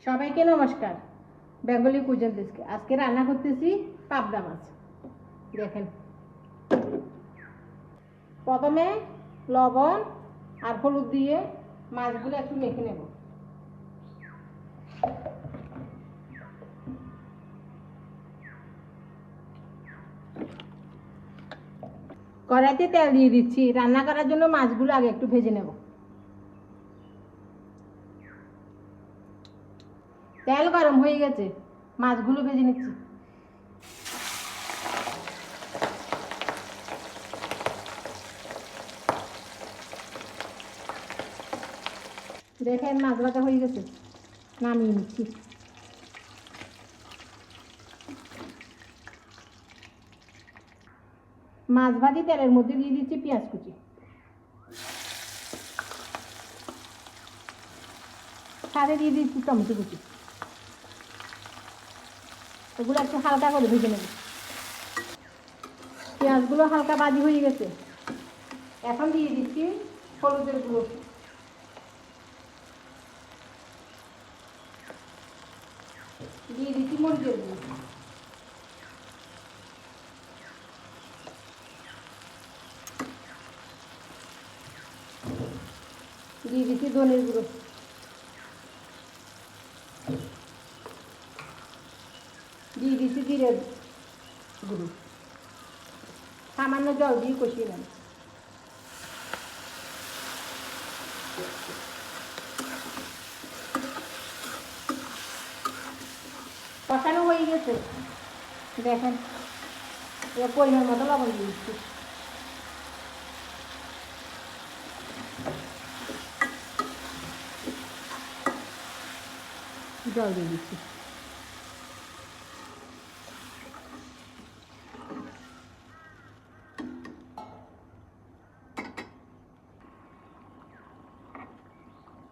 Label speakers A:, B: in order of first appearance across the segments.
A: সবাইকে নমস্কার। Bengali cuisine থেকে আজকে রান্না করতেছি পাবদা মাছ। দেখেন, প্রথমে লবণ আর হলুদ দিয়ে মাছগুলো একটু মেখে নেব। কড়াইতে তেল দিয়ে দিচ্ছি। রান্না করার জন্য মাছগুলো আগে একটু ভেজে নেব। তেল গরম হয়ে গেছে, মাছগুলো ভেজে নিচ্ছি। দেখেন মাছ ভাজা হয়ে গেছে, নামিয়ে নিচ্ছি। মাছ ভাজি তেলের মধ্যে দিয়ে দিচ্ছি পেঁয়াজ কুচি, সাথে দিয়ে দিচ্ছি টমেটো কুচি। এগুলো একটু হালকা করে ভেজে নেব। পেঁয়াজগুলো হালকা ভাজি হয়ে গেছে, এখন দিয়ে দিচ্ছি হলুদের গুঁড়ো, দিয়ে দিচ্ছি মরিচের গুঁড়ো, দিয়ে দিচ্ছি ধনের গুঁড়ো, দিয়ে দিচ্ছি জিরের গুঁড়ো। সামান্য জল দিয়ে কষিয়ে নেব। কষানো হয়ে গেছে, দেখেন এবার পরিমাণ মতো লবণ দিয়ে দিচ্ছি। জল দিয়ে দিচ্ছি।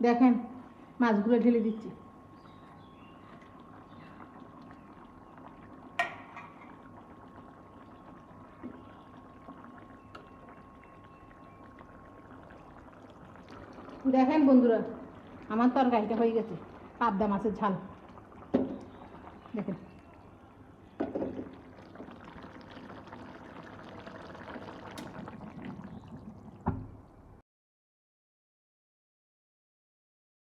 A: দেখেন মাছগুলো ঢেলে দিচ্ছি। দেখেন বন্ধুরা, আমার তরকারিটা হয়ে গেছে পাবদা মাছের ঝাল। দেখেন।